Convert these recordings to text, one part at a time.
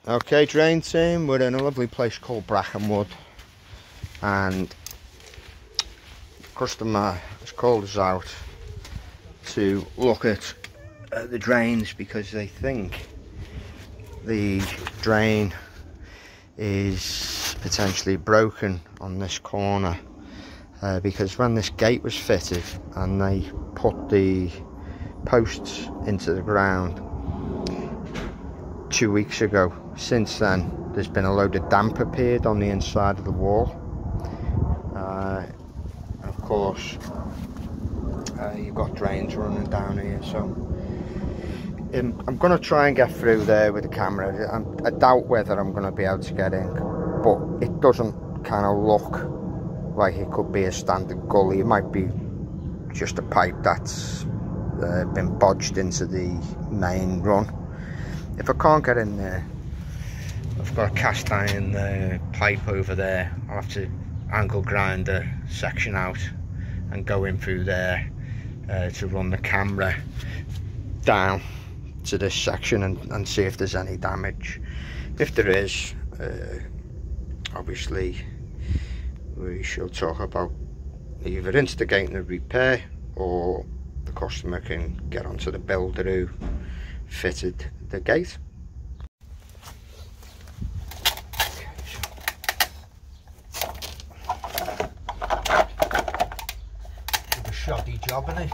Okay, drain team, we're in a lovely place called Brackenwood, and customer has called us out to look at the drains because they think the drain is potentially broken on this corner, because when this gate was fitted and they put the posts into the ground 2 weeks ago, since then there's been a load of damp appeared on the inside of the wall. Of course, you've got drains running down here, so I'm going to try and get through there with the camera. I doubt whether I'm going to be able to get in, but it doesn't kind of look like it could be a standard gully. It might be just a pipe that's been bodged into the main run. If I can't get in there, I've got a cast iron pipe over there. I'll have to angle grind a section out and go in through there to run the camera down to this section and see if there's any damage. If there is, obviously we shall talk about either instigating a repair, or the customer can get onto the builder who fitted the gate. A shoddy job, isn't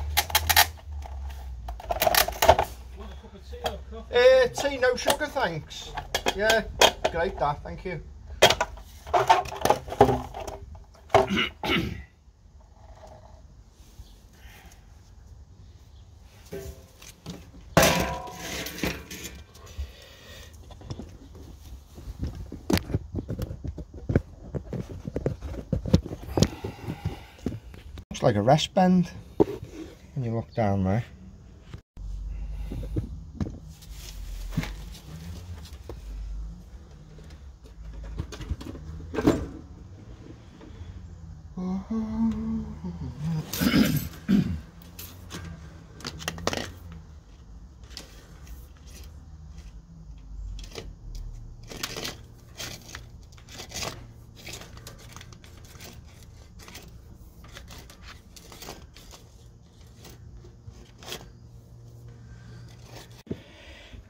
it? Tea, no sugar, thanks. Yeah, great that, thank you. Looks like a rest bend when you look down there.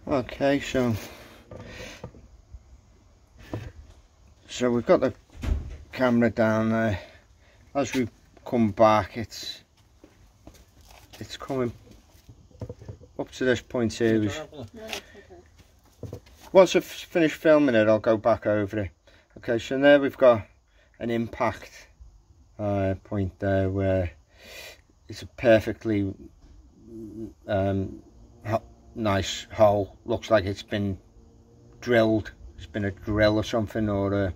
Okay, so we've got the camera down there. As we come back, it's coming up to this point here. Once I've finished filming it, I'll go back over it. Okay, so there we've got an impact point there where it's a perfectly nice hole. Looks like it's been drilled. It's been a drill or something, or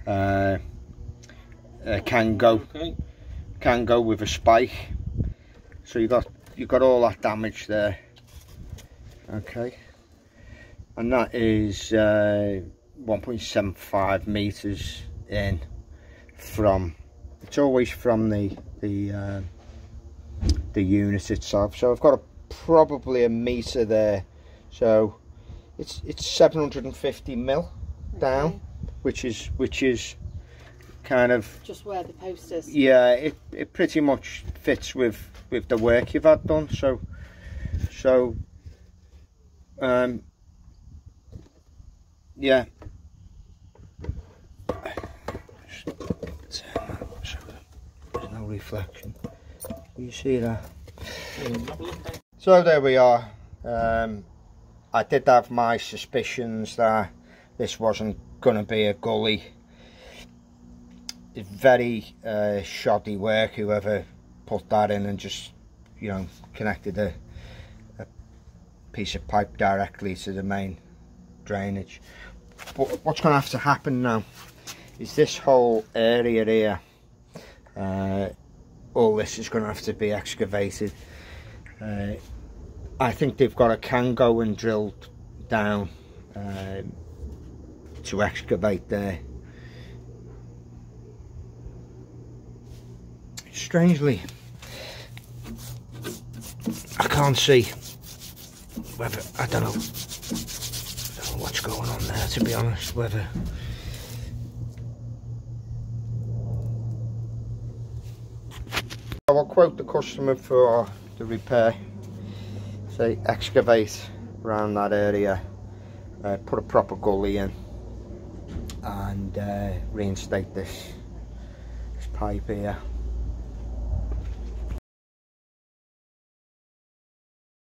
a can go with a spike. So you got all that damage there. Okay, and that is 1.75 meters in from. It's always from the unit itself. So I've got probably a meter there. So it's 750 mil down, which is kind of just where the post is. Yeah, it pretty much fits with the work you've had done. So yeah. There's no reflection. You see that? So there we are. I did have my suspicions that this wasn't going to be a gully. It's very shoddy work, whoever put that in and just, you know, connected a piece of pipe directly to the main drainage. But what's going to have to happen now is this whole area here, all this is going to have to be excavated. I think they've got a can go and drilled down to excavate there. Strangely, I can't see whether, I don't know what's going on there, to be honest, whether I'll quote the customer for the repair. Say excavate around that area, put a proper gully in, and reinstate this pipe here.